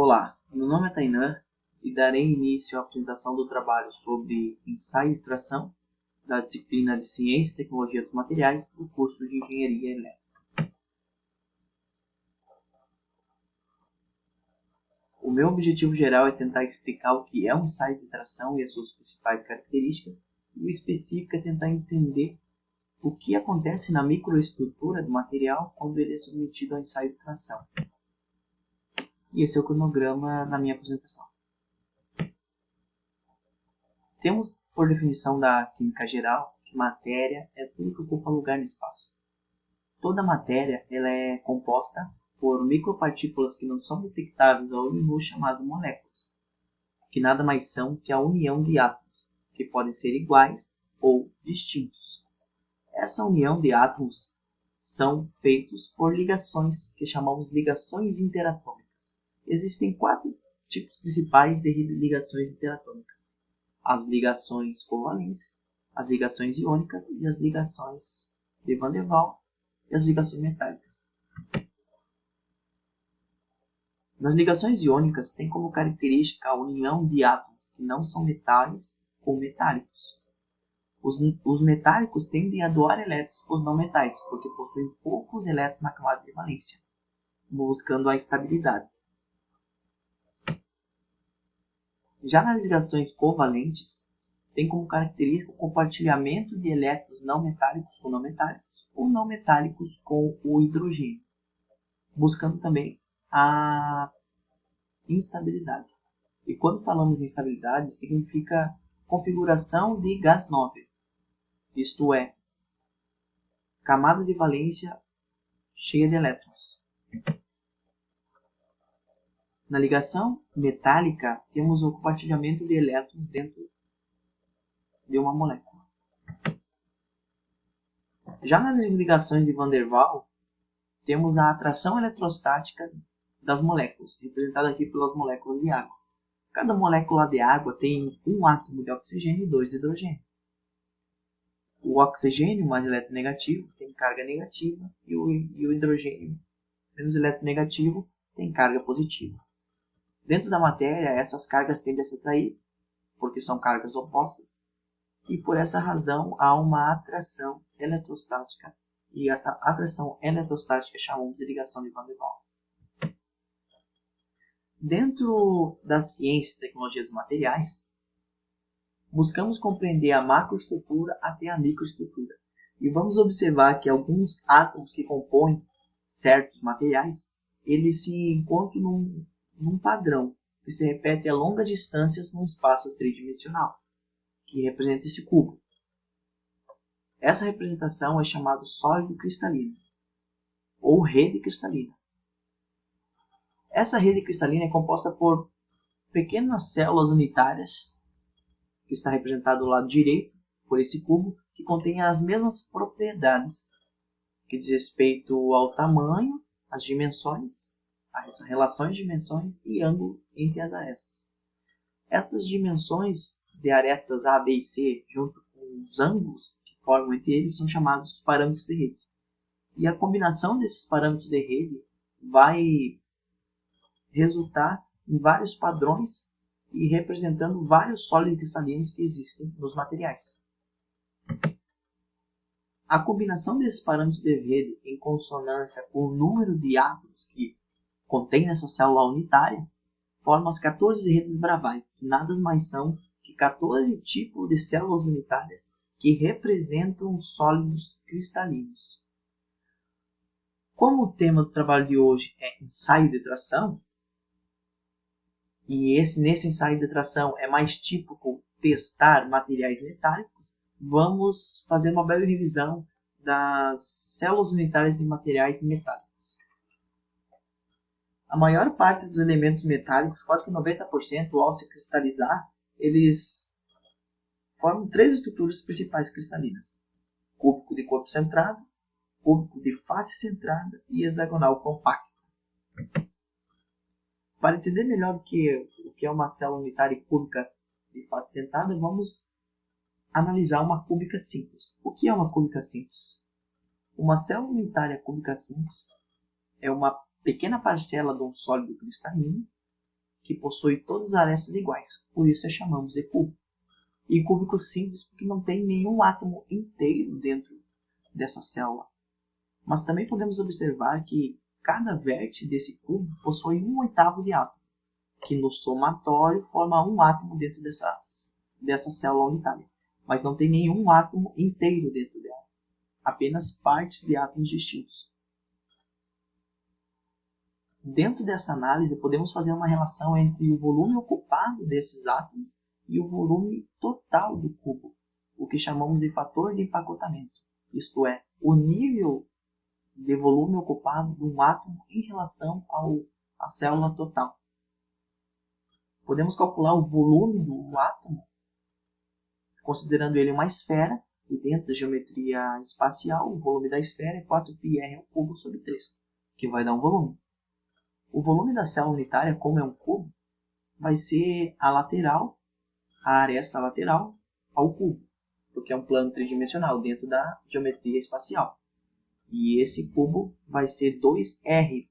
Olá, meu nome é Tainan e darei início à apresentação do trabalho sobre ensaio de tração da disciplina de Ciência e Tecnologia dos Materiais do curso de Engenharia Elétrica. O meu objetivo geral é tentar explicar o que é um ensaio de tração e as suas principais características, e o específico é tentar entender o que acontece na microestrutura do material quando ele é submetido ao ensaio de tração. E esse é o cronograma na minha apresentação. Temos, por definição da química geral, que matéria é tudo que ocupa lugar no espaço. Toda matéria ela é composta por micropartículas que não são detectáveis a olho nu, chamadas moléculas, que nada mais são que a união de átomos, que podem ser iguais ou distintos. Essa união de átomos são feitos por ligações, que chamamos ligações interatômicas. Existem 4 tipos principais de ligações interatômicas: as ligações covalentes, as ligações iônicas e as ligações de Van der Waals e as ligações metálicas. Nas ligações iônicas tem como característica a união de átomos que não são metais ou metálicos. Os metálicos tendem a doar elétrons para os não metais, porque possuem poucos elétrons na camada de valência, buscando a estabilidade. Já nas ligações covalentes, tem como característica o compartilhamento de elétrons não metálicos com não metálicos, ou não metálicos com o hidrogênio, buscando também a instabilidade. E quando falamos em instabilidade, significa configuração de gás nobre, isto é, camada de valência cheia de elétrons. Na ligação metálica, temos o compartilhamento de elétrons dentro de uma molécula. Já nas ligações de Van der Waals, temos a atração eletrostática das moléculas, representada aqui pelas moléculas de água. Cada molécula de água tem um átomo de oxigênio e 2 de hidrogênio. O oxigênio mais eletronegativo tem carga negativa e o hidrogênio menos eletronegativo tem carga positiva. Dentro da matéria, essas cargas tendem a se atrair, porque são cargas opostas, e por essa razão há uma atração eletrostática, e essa atração eletrostática chamamos de ligação de Van der Waals. Dentro da ciência e tecnologia dos materiais, buscamos compreender a macroestrutura até a microestrutura, e vamos observar que alguns átomos que compõem certos materiais, eles se encontram num padrão que se repete a longas distâncias num espaço tridimensional, que representa esse cubo. Essa representação é chamada sólido cristalino, ou rede cristalina. Essa rede cristalina é composta por pequenas células unitárias, que está representado do lado direito por esse cubo, que contém as mesmas propriedades, que diz respeito ao tamanho, às dimensões, as relações de dimensões e ângulo entre as arestas. Essas dimensões de arestas A, B e C, junto com os ângulos que formam entre eles, são chamados parâmetros de rede. E a combinação desses parâmetros de rede vai resultar em vários padrões e representando vários sólidos cristalinos que existem nos materiais. A combinação desses parâmetros de rede em consonância com o número de átomos que contém nessa célula unitária forma as 14 redes bravais, que nada mais são que 14 tipos de células unitárias que representam sólidos cristalinos. Como o tema do trabalho de hoje é ensaio de tração, e nesse ensaio de tração é mais típico testar materiais metálicos, vamos fazer uma breve revisão das células unitárias de materiais metálicos. A maior parte dos elementos metálicos, quase que 90%, ao se cristalizar, eles formam 3 estruturas principais cristalinas: cúbico de corpo centrado, cúbico de face centrada e hexagonal compacto. Para entender melhor o que é uma célula unitária cúbica de face centrada, vamos analisar uma cúbica simples. O que é uma cúbica simples? Uma célula unitária cúbica simples é uma pequena parcela de um sólido cristalino que possui todas as arestas iguais, por isso a chamamos de cubo. E cúbico simples porque não tem nenhum átomo inteiro dentro dessa célula. Mas também podemos observar que cada vértice desse cubo possui 1/8 de átomo, que no somatório forma um átomo dentro dessa célula unitária. Mas não tem nenhum átomo inteiro dentro dela, apenas partes de átomos distintos. Dentro dessa análise, podemos fazer uma relação entre o volume ocupado desses átomos e o volume total do cubo, o que chamamos de fator de empacotamento, isto é, o nível de volume ocupado de um átomo em relação à célula total. Podemos calcular o volume do átomo considerando ele uma esfera, e dentro da geometria espacial, o volume da esfera é 4πr² sobre 3, que vai dar um volume. O volume da célula unitária, como é um cubo, vai ser a lateral, a aresta lateral ao cubo, porque é um plano tridimensional dentro da geometria espacial. E esse cubo vai ser 2r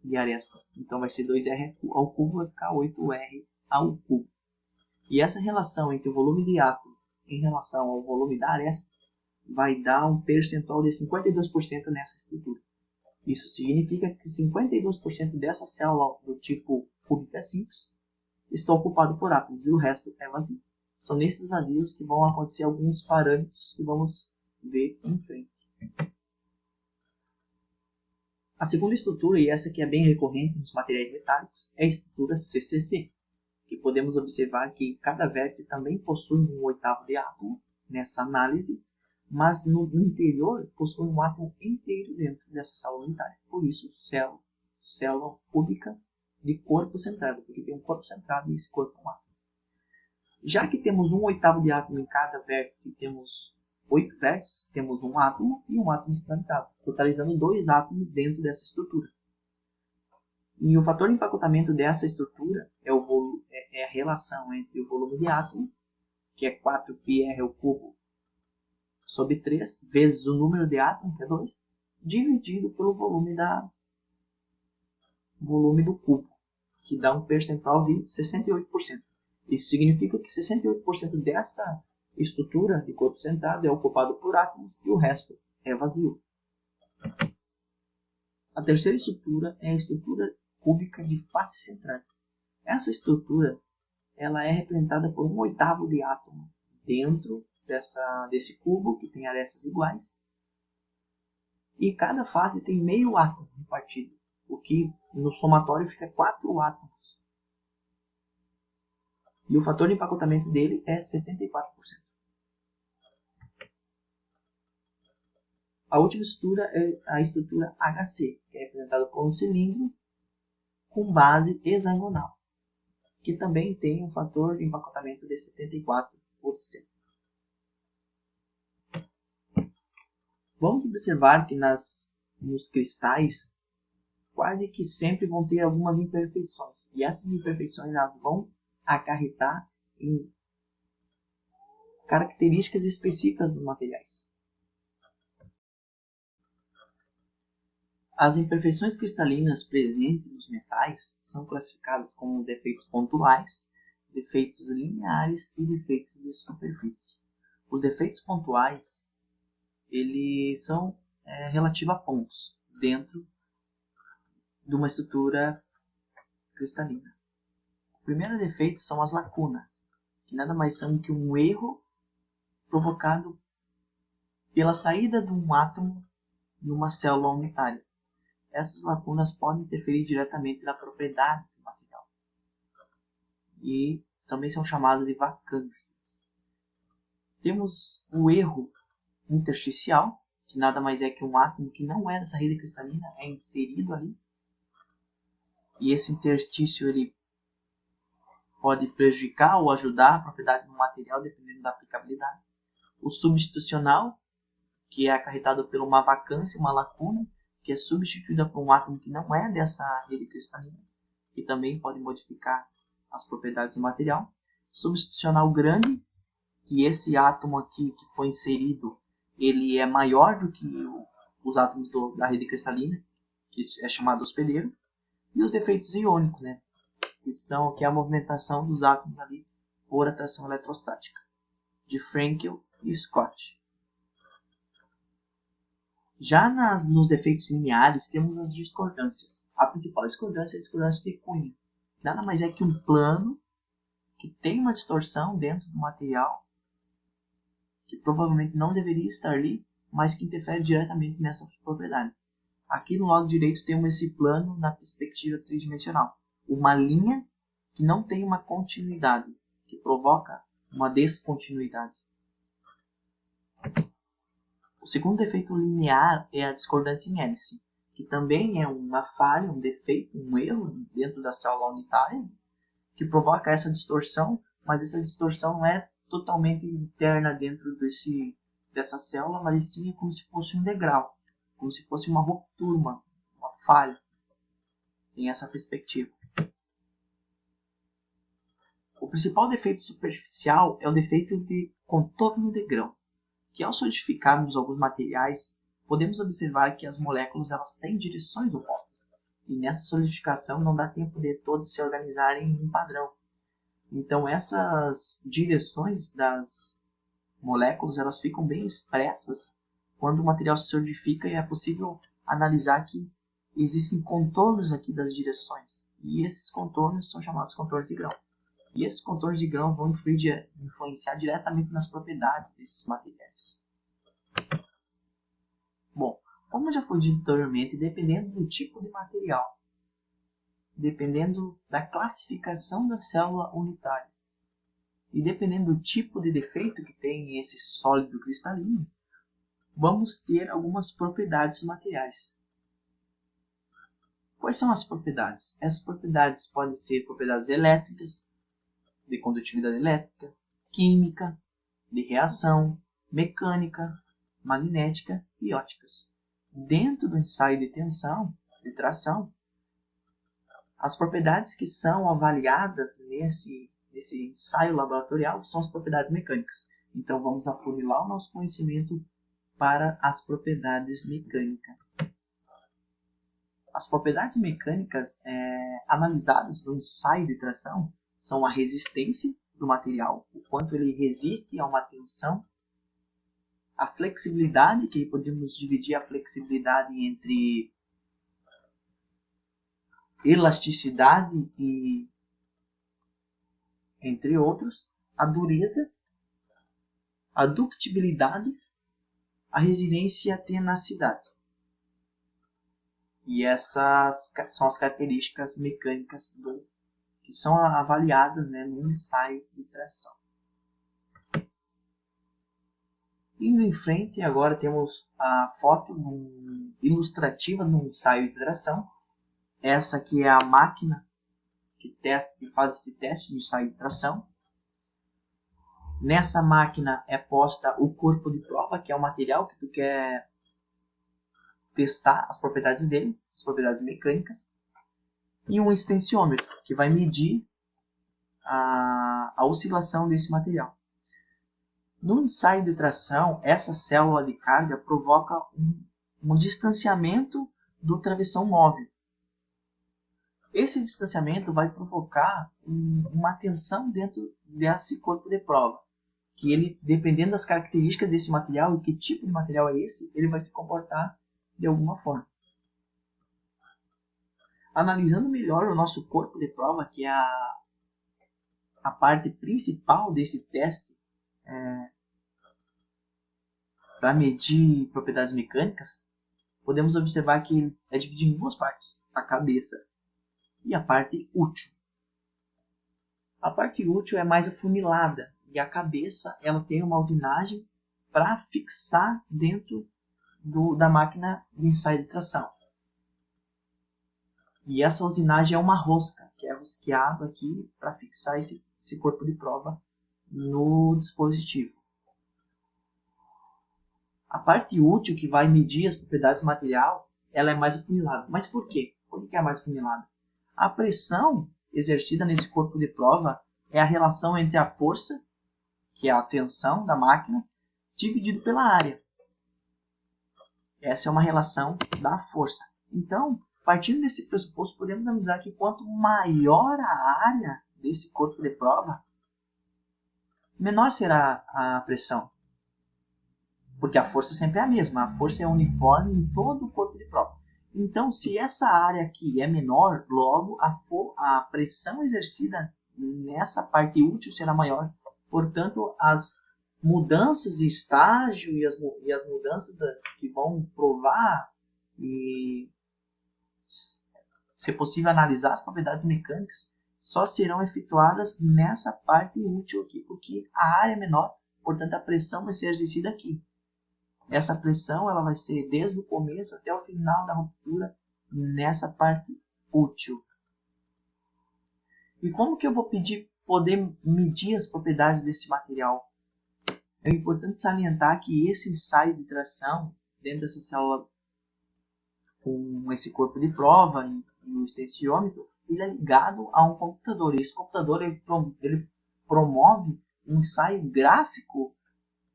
de aresta. Então vai ser 2r ao cubo, vai ficar 8r ao cubo. E essa relação entre o volume de átomo em relação ao volume da aresta vai dar um percentual de 52% nessa estrutura. Isso significa que 52% dessa célula do tipo cúbica simples está ocupado por átomos e o resto é vazio. São nesses vazios que vão acontecer alguns parâmetros que vamos ver em frente. A segunda estrutura, e essa que é bem recorrente nos materiais metálicos, é a estrutura CCC, que podemos observar que cada vértice também possui 1/8 de átomo nessa análise, mas no interior possui um átomo inteiro dentro dessa célula unitária. Por isso, célula cúbica de corpo centrado, porque tem um corpo centrado e esse corpo é um átomo. Já que temos 1/8 de átomo em cada vértice e temos 8 vértices, temos um átomo e um átomo centralizado, totalizando 2 átomos dentro dessa estrutura. E o fator de empacotamento dessa estrutura é a relação entre o volume de átomo, que é 4πr³ sobre 3, vezes o número de átomos, que é 2, dividido pelo volume do cubo, que dá um percentual de 68%. Isso significa que 68% dessa estrutura de corpo centrado é ocupado por átomos e o resto é vazio. A terceira estrutura é a estrutura cúbica de face centrada. Essa estrutura ela é representada por 1/8 de átomo dentro desse cubo, que tem arestas iguais, e cada face tem meio átomo repartido, o que no somatório fica 4 átomos. E o fator de empacotamento dele é 74%. A última estrutura é a estrutura HC, que é representada por um cilindro com base hexagonal, que também tem um fator de empacotamento de 74%. Vamos observar que nos cristais quase que sempre vão ter algumas imperfeições, e essas imperfeições elas vão acarretar em características específicas dos materiais. As imperfeições cristalinas presentes nos metais são classificadas como defeitos pontuais, defeitos lineares e defeitos de superfície. Os defeitos pontuais eles são relativos a pontos dentro de uma estrutura cristalina. O primeiro defeito são as lacunas, que nada mais são que um erro provocado pela saída de um átomo numa célula unitária. Essas lacunas podem interferir diretamente na propriedade do material e também são chamadas de vacâncias. Temos o erro intersticial, que nada mais é que um átomo que não é dessa rede cristalina é inserido ali, e esse interstício ele pode prejudicar ou ajudar a propriedade do material dependendo da aplicabilidade. O substitucional, que é acarretado por uma vacância, uma lacuna, que é substituída por um átomo que não é dessa rede cristalina, que também pode modificar as propriedades do material. Substitucional grande, que esse átomo aqui que foi inserido, ele é maior do que os átomos da rede cristalina, que é chamado hospedeiro. E os defeitos iônicos, né? que é a movimentação dos átomos ali por atração eletrostática, de Frenkel e Scott. Já nos efeitos lineares, temos as discordâncias. A principal discordância é a discordância de Cunha. Nada mais é que um plano que tem uma distorção dentro do material, que provavelmente não deveria estar ali, mas que interfere diretamente nessa propriedade. Aqui no lado direito temos esse plano na perspectiva tridimensional. Uma linha que não tem uma continuidade, que provoca uma descontinuidade. O segundo efeito linear é a discordância em hélice, que também é uma falha, um defeito, um erro dentro da célula unitária, que provoca essa distorção, mas essa distorção não é totalmente interna dentro dessa célula, mas sim é como se fosse um degrau, como se fosse uma ruptura, uma falha. Tem essa perspectiva. O principal defeito superficial é o defeito de contorno de grão, que ao solidificarmos alguns materiais, podemos observar que as moléculas elas têm direções opostas. E nessa solidificação não dá tempo de todas se organizarem em um padrão. Então essas direções das moléculas elas ficam bem expressas quando o material se solidifica e é possível analisar que existem contornos aqui das direções. E esses contornos são chamados contornos de grão. E esses contornos de grão vão influenciar diretamente nas propriedades desses materiais. Bom, como já foi dito anteriormente, dependendo do tipo de material, dependendo da classificação da célula unitária e dependendo do tipo de defeito que tem esse sólido cristalino, vamos ter algumas propriedades materiais. Quais são as propriedades? Essas propriedades podem ser propriedades elétricas, de condutividade elétrica, química, de reação, mecânica, magnética e ópticas. Dentro do ensaio de tensão, de tração, as propriedades que são avaliadas nesse ensaio laboratorial são as propriedades mecânicas. Então vamos afunilar o nosso conhecimento para as propriedades mecânicas. As propriedades mecânicas analisadas no ensaio de tração são a resistência do material, o quanto ele resiste a uma tensão, a flexibilidade, que podemos dividir a flexibilidade entre elasticidade e entre outros, a dureza, a ductibilidade, a resiliência e a tenacidade. E essas são as características mecânicas que são avaliadas, né, no ensaio de tração. Indo em frente, agora temos a foto ilustrativa no ensaio de tração. Essa aqui é a máquina que faz esse teste de ensaio de tração. Nessa máquina é posta o corpo de prova, que é o material que tu quer testar as propriedades dele, as propriedades mecânicas, e um extensiômetro, que vai medir a oscilação desse material. No ensaio de tração, essa célula de carga provoca um distanciamento do travessão móvel. Esse distanciamento vai provocar uma tensão dentro desse corpo de prova, que ele, dependendo das características desse material e que tipo de material é esse, ele vai se comportar de alguma forma. Analisando melhor o nosso corpo de prova, que é a parte principal desse teste para medir propriedades mecânicas, podemos observar que ele é dividido em duas partes, a cabeça e a parte útil. A parte útil é mais afunilada e a cabeça ela tem uma usinagem para fixar dentro da máquina de ensaio de tração. E essa usinagem é uma rosca, que é rosqueado aqui para fixar esse corpo de prova no dispositivo. A parte útil, que vai medir as propriedades do material, ela é mais afunilada. Mas por quê? Por que é mais afunilada? A pressão exercida nesse corpo de prova é a relação entre a força, que é a tensão da máquina, dividido pela área. Essa é uma relação da força. Então, Partindo desse pressuposto, podemos analisar que quanto maior a área desse corpo de prova, menor será a pressão. Porque a força sempre é a mesma, a força é uniforme em todo o corpo de prova. Então, se essa área aqui é menor, logo a pressão exercida nessa parte útil será maior. Portanto, as mudanças de estágio e as mudanças que vão provar e, se possível, analisar as propriedades mecânicas só serão efetuadas nessa parte útil aqui, porque a área é menor, portanto, a pressão vai ser exercida aqui. Essa pressão ela vai ser desde o começo até o final da ruptura nessa parte útil. E como que eu vou poder medir as propriedades desse material? É importante salientar que esse ensaio de tração dentro dessa célula com esse corpo de prova e o extensiômetro, ele é ligado a um computador. E esse computador ele promove um ensaio gráfico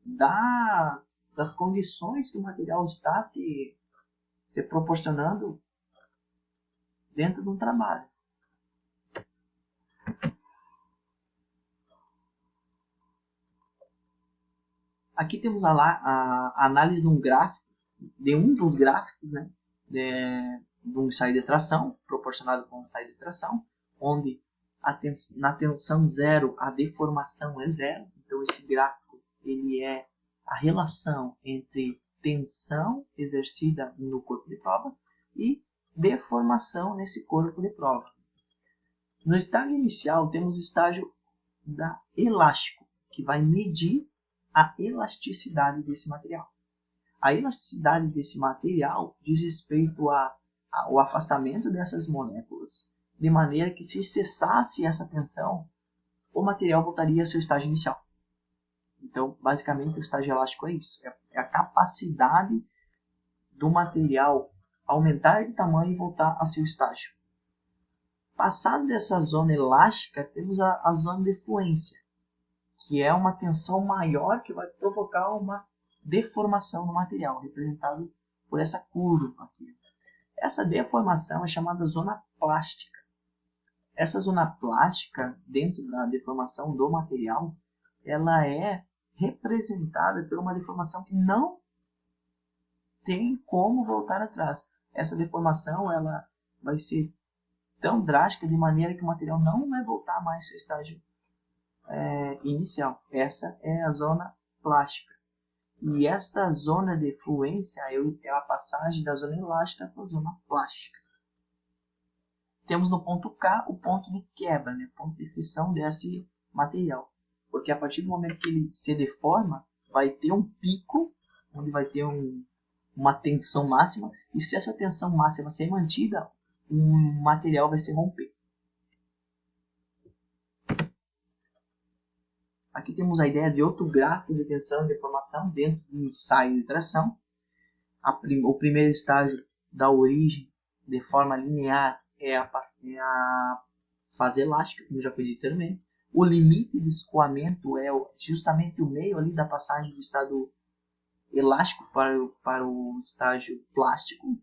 das condições que o material está se proporcionando dentro de um trabalho. Aqui temos a análise de um gráfico, de um dos gráficos, né, de um ensaio de tração, proporcionado com um ensaio de tração, onde na tensão zero a deformação é zero. Então esse gráfico ele é a relação entre tensão exercida no corpo de prova e deformação nesse corpo de prova. No estágio inicial temos o estágio elástico, que vai medir a elasticidade desse material. A elasticidade desse material diz respeito ao afastamento dessas moléculas, de maneira que se cessasse essa tensão, o material voltaria ao seu estágio inicial. Então, basicamente, o estágio elástico é isso. É a capacidade do material aumentar de tamanho e voltar ao seu estágio. Passado dessa zona elástica, temos a zona de fluência, que é uma tensão maior que vai provocar uma deformação no material, representado por essa curva aqui. Essa deformação é chamada zona plástica. Essa zona plástica, dentro da deformação do material, ela é representada por uma deformação que não tem como voltar atrás. Essa deformação ela vai ser tão drástica de maneira que o material não vai voltar mais ao seu estágio inicial. Essa é a zona plástica. E esta zona de fluência é a passagem da zona elástica para a zona plástica. Temos no ponto K o ponto de quebra, né? Ponto de fissão desse material. Porque a partir do momento que ele se deforma, vai ter um pico, onde vai ter uma tensão máxima, e se essa tensão máxima ser mantida, o material vai se romper. Aqui temos a ideia de outro gráfico de tensão e deformação dentro do ensaio de tração. O primeiro estágio da origem de forma linear é a fase elástica, como já foi dito anteriormente. O limite de escoamento é justamente o meio ali da passagem do estado elástico para o estágio plástico.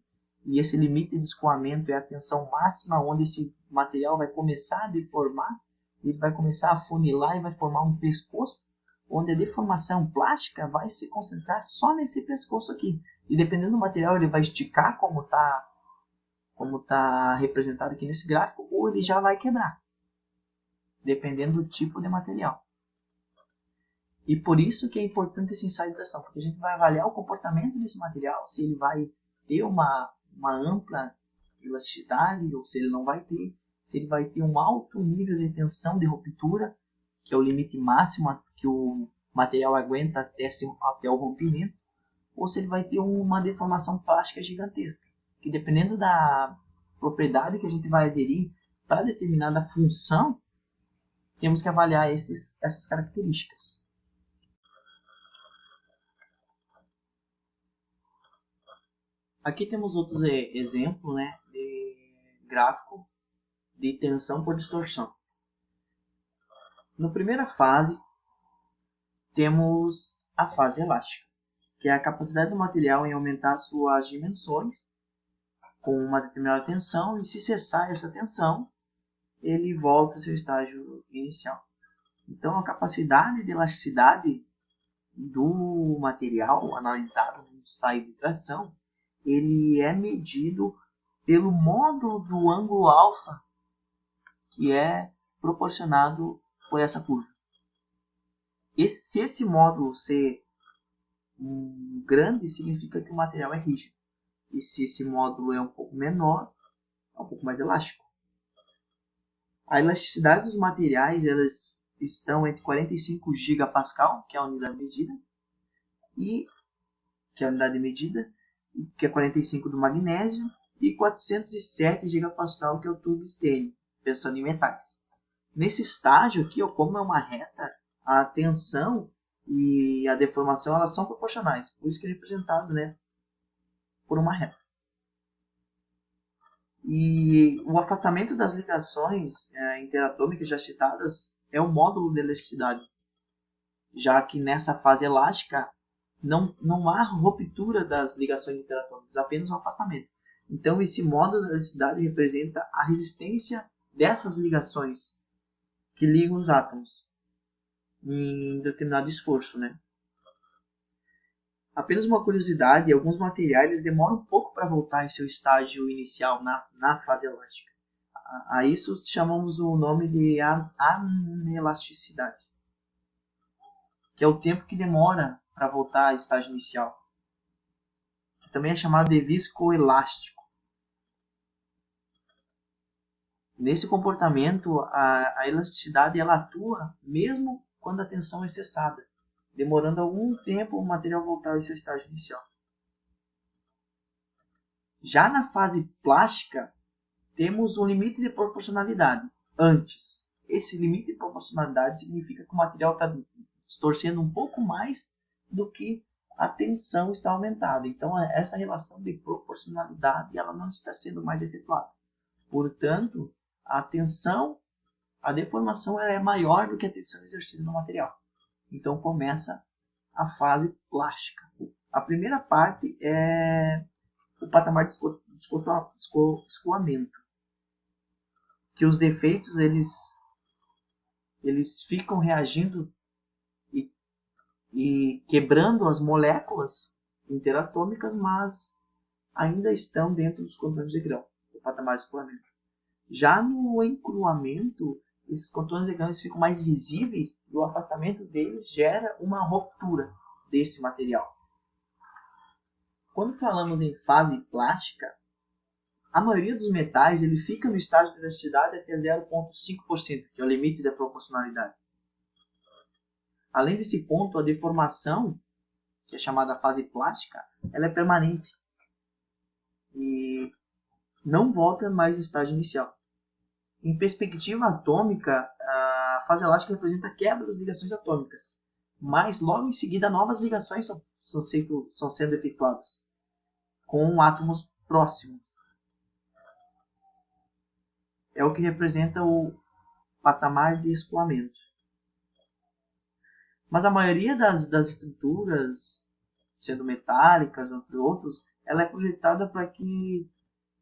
E esse limite de escoamento é a tensão máxima, onde esse material vai começar a deformar, ele vai começar a funilar e vai formar um pescoço, onde a deformação plástica vai se concentrar só nesse pescoço aqui. E dependendo do material, ele vai esticar, como está representado aqui nesse gráfico, ou ele já vai quebrar, dependendo do tipo de material. E por isso que é importante esse ensaio de tração, porque a gente vai avaliar o comportamento desse material, se ele vai ter uma ampla elasticidade ou se ele não vai ter, se ele vai ter um alto nível de tensão de ruptura, que é o limite máximo que o material aguenta até o rompimento, ou se ele vai ter uma deformação plástica gigantesca, que dependendo da propriedade que a gente vai aderir para determinada função, temos que avaliar essas características. Aqui temos outros exemplos, né, de gráfico de tensão por distorção. Na primeira fase, temos a fase elástica, que é a capacidade do material em aumentar suas dimensões com uma determinada tensão, e se cessar essa tensão, ele volta ao seu estágio inicial. Então, a capacidade de elasticidade do material analisado no ensaio de tração, ele é medido pelo módulo do ângulo alfa, que é proporcionado por essa curva. Se esse módulo ser grande, significa que o material é rígido. E se esse módulo é um pouco menor, é um pouco mais elástico. A elasticidade dos materiais, elas estão entre 45 gigapascal, que é a unidade medida, que é a unidade de medida, que é 45 do magnésio, e 407 gigapascal, que é o tungstênio, pensando em metais. Nesse estágio aqui, como é uma reta, a tensão e a deformação elas são proporcionais, por isso que é representado, né, por uma reta. E o afastamento das ligações interatômicas já citadas é o módulo de elasticidade, já que nessa fase elástica não há ruptura das ligações interatômicas, apenas um afastamento. Então esse módulo de elasticidade representa a resistência dessas ligações que ligam os átomos em determinado esforço, né? Apenas uma curiosidade, alguns materiais demoram um pouco para voltar em seu estágio inicial na fase elástica. A isso chamamos o nome de anelasticidade, que é o tempo que demora para voltar ao estágio inicial, que também é chamado de viscoelástico. Nesse comportamento, a elasticidade ela atua mesmo quando a tensão é cessada, demorando algum tempo o material voltar ao seu estágio inicial. Já na fase plástica, temos um limite de proporcionalidade antes. Esse limite de proporcionalidade significa que o material está distorcendo um pouco mais do que a tensão está aumentada. Então, essa relação de proporcionalidade ela não está sendo mais efetuada. Portanto, a tensão, a deformação ela é maior do que a tensão exercida no material. Então começa a fase plástica. A primeira parte é o patamar de escoamento, que os defeitos eles ficam reagindo e quebrando as moléculas interatômicas, mas ainda estão dentro dos contornos de grão, o patamar de escoamento. Já no encruamento, esses contornos de grão ficam mais visíveis e o afastamento deles gera uma ruptura desse material. Quando falamos em fase plástica, a maioria dos metais ele fica no estágio de elasticidade até 0,5%, que é o limite da proporcionalidade. Além desse ponto, a deformação, que é chamada fase plástica, ela é permanente e não volta mais no estágio inicial. Em perspectiva atômica, a fase elástica representa a quebra das ligações atômicas, mas logo em seguida novas ligações são sendo efetuadas com átomos próximos. É o que representa o patamar de escoamento. Mas a maioria das estruturas, sendo metálicas, entre outros, ela é projetada para que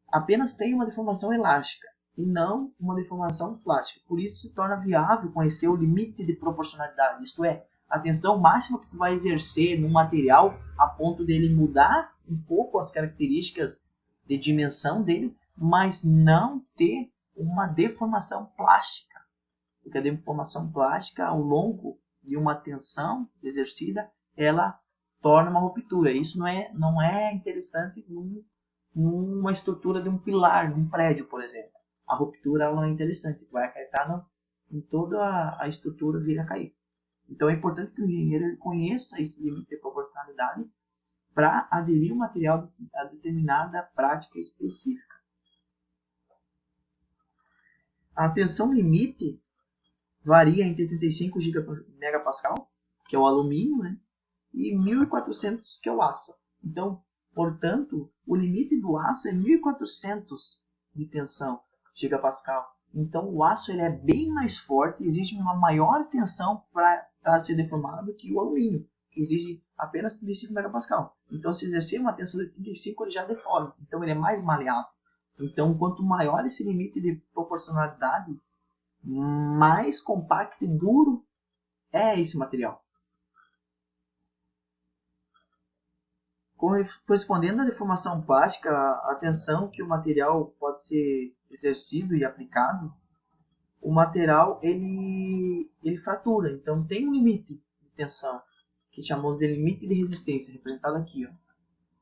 apenas tenha uma deformação elástica e não uma deformação plástica. Por isso se torna viável conhecer o limite de proporcionalidade, isto é, a tensão máxima que tu vai exercer no material a ponto dele mudar um pouco as características de dimensão dele, mas não ter uma deformação plástica. Porque a deformação plástica, ao longo de uma tensão exercida, ela torna uma ruptura. Isso não é interessante numa estrutura de um pilar, de um prédio, por exemplo. A ruptura ela não é interessante, vai acarretar em toda a estrutura vir a cair. Então é importante que o engenheiro conheça esse limite de proporcionalidade para aderir o material a determinada prática específica. A tensão limite varia entre 35 megapascal, que é o alumínio, né, e 1400, que é o aço. Então, portanto, o limite do aço é 1400 de tensão gigapascal. Então, o aço ele é bem mais forte, exige uma maior tensão para ser deformado que o alumínio, que exige apenas 35 megapascal. Então, se exercer uma tensão de 35, ele já deforma. Então, ele é mais maleável. Então, quanto maior esse limite de proporcionalidade, mais compacto e duro é esse material. Correspondendo à deformação plástica, a tensão que o material pode ser exercido e aplicado, o material ele fratura. Então tem um limite de tensão, que chamamos de limite de resistência, representado aqui. Ó.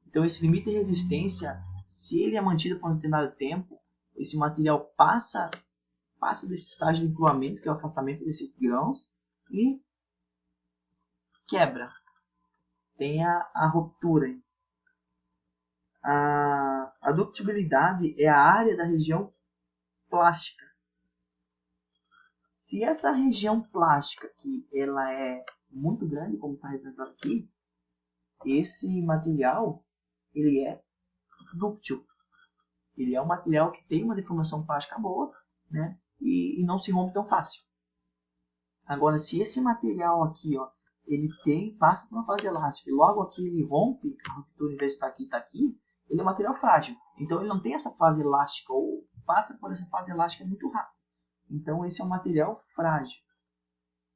Então esse limite de resistência, se ele é mantido por um determinado tempo, esse material passa desse estágio de encruamento, que é o afastamento desses grãos, e quebra. Tem a ruptura. A ductibilidade é a área da região plástica. Se essa região plástica aqui, ela é muito grande, como está representado aqui, esse material ele é dúctil. Ele é um material que tem uma deformação plástica boa, né? E não se rompe tão fácil. Agora, se esse material aqui, ó, ele passa por uma fase elástica e logo aqui ele rompe, a ruptura, em vez de estar aqui, está aqui, ele é um material frágil. Então ele não tem essa fase elástica, ou passa por essa fase elástica muito rápido. Então esse é um material frágil.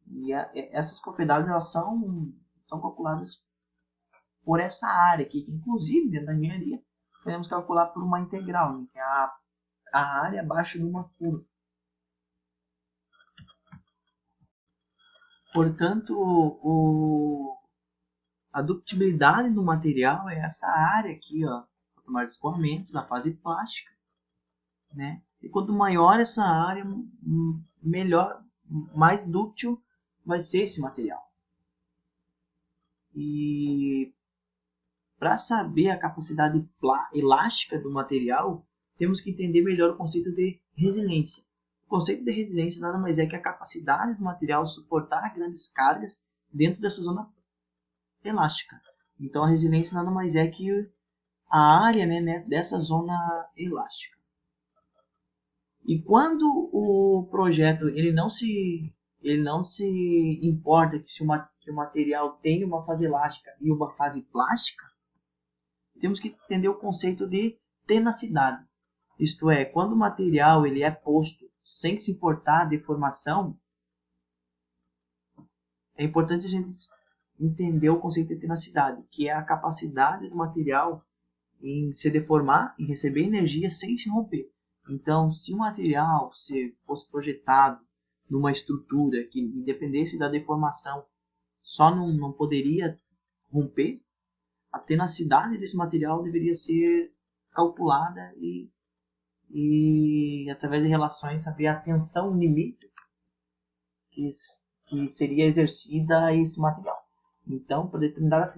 E essas propriedades elas são calculadas por essa área aqui, que inclusive dentro da engenharia podemos calcular por uma integral, né, que é a área abaixo de uma curva. Portanto, a ductibilidade do material é essa área aqui, ó, patamar de escoamento, na fase plástica, né? E quanto maior essa área, melhor, mais dúctil vai ser esse material. E para saber a capacidade elástica do material, temos que entender melhor o conceito de resiliência. O conceito de resiliência nada mais é que a capacidade do material suportar grandes cargas dentro dessa zona elástica. Então a resiliência nada mais é que a área, né, dessa zona elástica. E quando o projeto ele não se importa que o material tem uma fase elástica e uma fase plástica, temos que entender o conceito de tenacidade. Isto é, quando o material ele é posto sem se importar a deformação, é importante a gente entender o conceito de tenacidade, que é a capacidade do material em se deformar e receber energia sem se romper. Então, se o material fosse projetado numa estrutura que independesse da deformação, só não poderia romper, a tenacidade desse material deveria ser calculada e através de relações saber a tensão limite que seria exercida a esse material. Então, para determinar a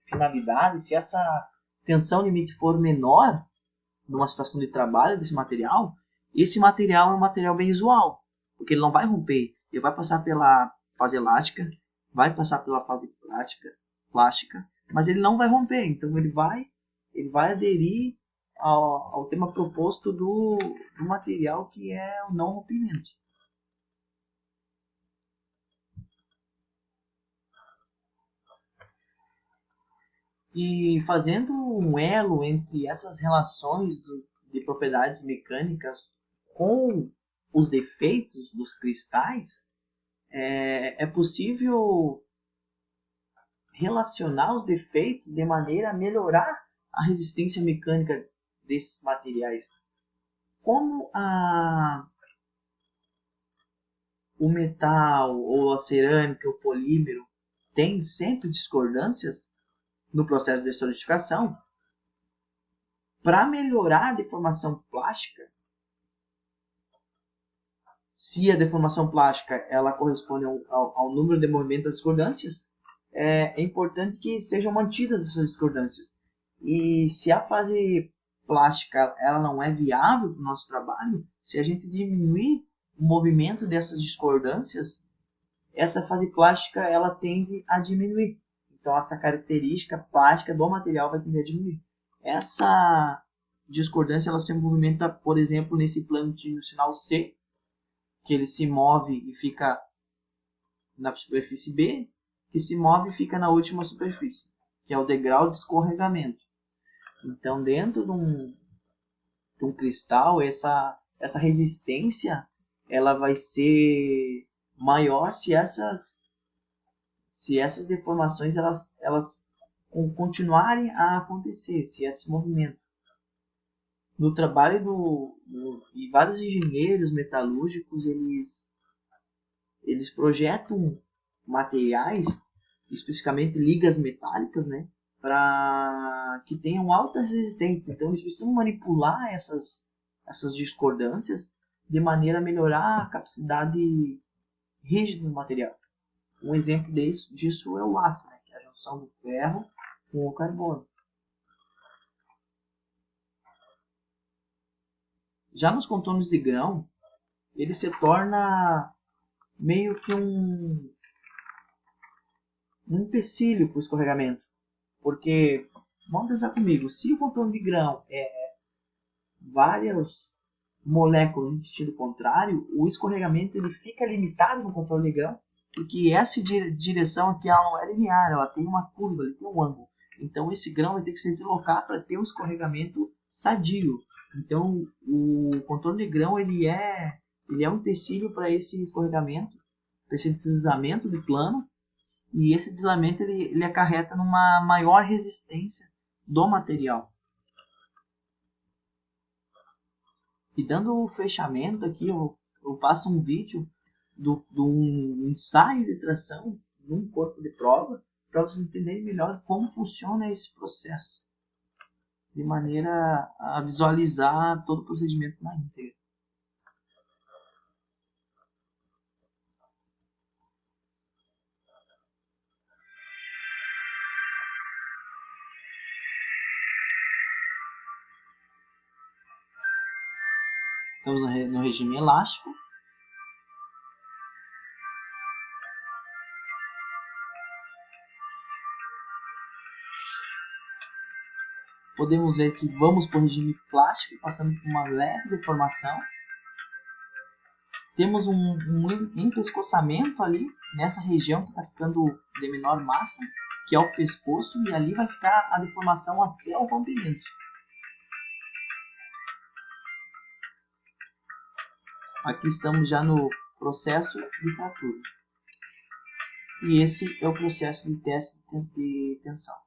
finalidade, se essa tensão limite for menor numa situação de trabalho desse material, esse material é um material bem usual, porque ele não vai romper, ele vai passar pela fase elástica, vai passar pela fase plástica, mas ele não vai romper, então ele vai aderir ao tema proposto do material, que é o não rompimento. E fazendo um elo entre essas relações de propriedades mecânicas com os defeitos dos cristais, é possível relacionar os defeitos de maneira a melhorar a resistência mecânica desses materiais. Como o metal, ou a cerâmica, o polímero, tem sempre discordâncias no processo de solidificação, para melhorar a deformação plástica, se a deformação plástica ela corresponde ao número de movimentos das discordâncias, é importante que sejam mantidas essas discordâncias. E se a fase plástica ela não é viável para o nosso trabalho, se a gente diminuir o movimento dessas discordâncias, essa fase plástica ela tende a diminuir. Então essa característica plástica do material vai tender a diminuir. Essa discordância ela se movimenta, por exemplo, nesse plano tridimensional C, que ele se move e fica na superfície B, que se move e fica na última superfície, que é o degrau de escorregamento. Então, dentro de um cristal, essa resistência ela vai ser maior se essas deformações elas continuarem a acontecer, se esse movimento. No trabalho e vários engenheiros metalúrgicos, eles projetam materiais, especificamente ligas metálicas, né, para que tenham altas resistências. Então eles precisam manipular essas discordâncias de maneira a melhorar a capacidade rígida do material. Um exemplo disso é o aço, né, que é a junção do ferro com o carbono. Já nos contornos de grão, ele se torna meio que um empecilho para o escorregamento. Porque, vamos pensar comigo, se o contorno de grão é várias moléculas em sentido contrário, o escorregamento ele fica limitado no contorno de grão, porque essa direção aqui ela não é linear, ela tem uma curva, ela tem um ângulo. Então esse grão vai ter que se deslocar para ter um escorregamento sadio. Então o contorno de grão ele é um empecilho para esse escorregamento, para esse deslizamento do plano, e esse deslizamento ele acarreta numa maior resistência do material. E dando o fechamento aqui, eu passo um vídeo do um ensaio de tração num corpo de prova, para vocês entenderem melhor como funciona esse processo, de maneira a visualizar todo o procedimento na íntegra. Estamos no regime elástico. Podemos ver que vamos para o regime plástico, passando por uma leve deformação. Temos um empescoçamento ali, nessa região que está ficando de menor massa, que é o pescoço, e ali vai ficar a deformação até o rompimento. Aqui estamos já no processo de fratura. E esse é o processo de teste de tensão.